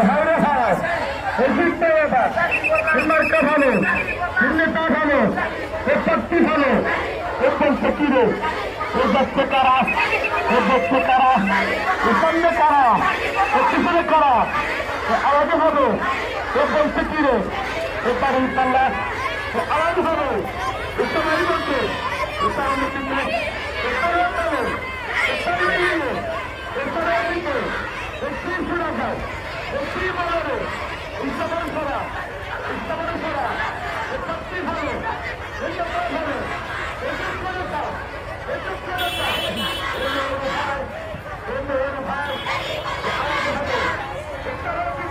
হাওড়া হাওড় অভিজ্ঞতা মার্কা ভালো নেতা ভালো এ শক্তি ভালো এ বলছে কি রে ও দেখছে কারা ও দেখছে কারা ও সামনে কারা ও পিছনে কারা আওয়াজে হবে ও বলছে কি রে ও তার ইনশাল্লাহ আওয়াজ হবে এটা মারি বলছে এটা আমি কিন্তু এটা বলো এটা মারিয়ে এটা মারিয়ে এটা শুনা যায় এটা বলো ইসলামের ছড়া ইসলামের ছড়া এটা শক্তি ভালো এটা ভালো এটা করতা এটা করতা এটা ভাই আওয়াজ হবে এটা হবে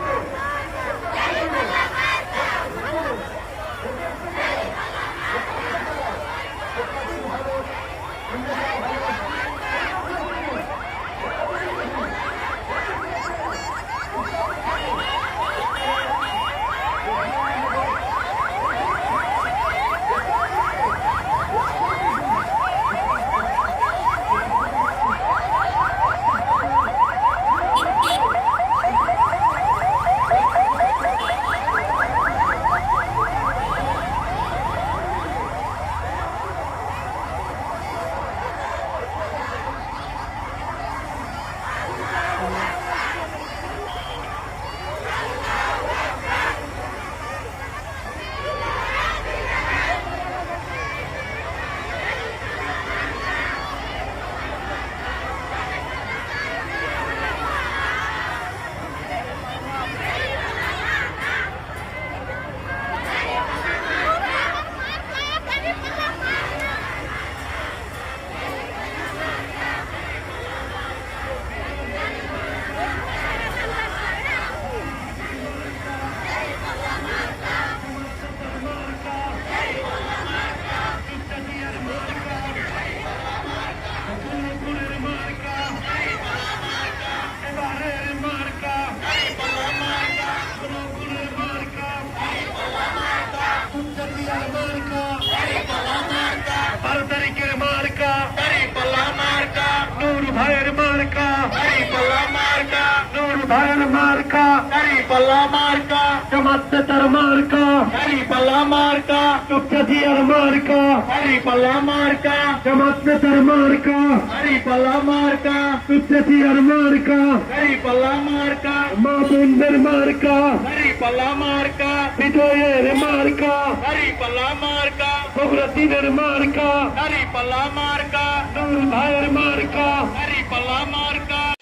Jamaat marka, Hari Palla marka, Tukjadiar marka, Hari Palla marka, Jamaat marka, Hari Palla marka, Tukjadiar marka, Hari Palla marka, Mabundir marka, Hari Palla marka, Bidoyer marka, Hari Palla marka, Bogratider marka, Hari Palla marka, Nur Bhair marka, Hari Palla marka.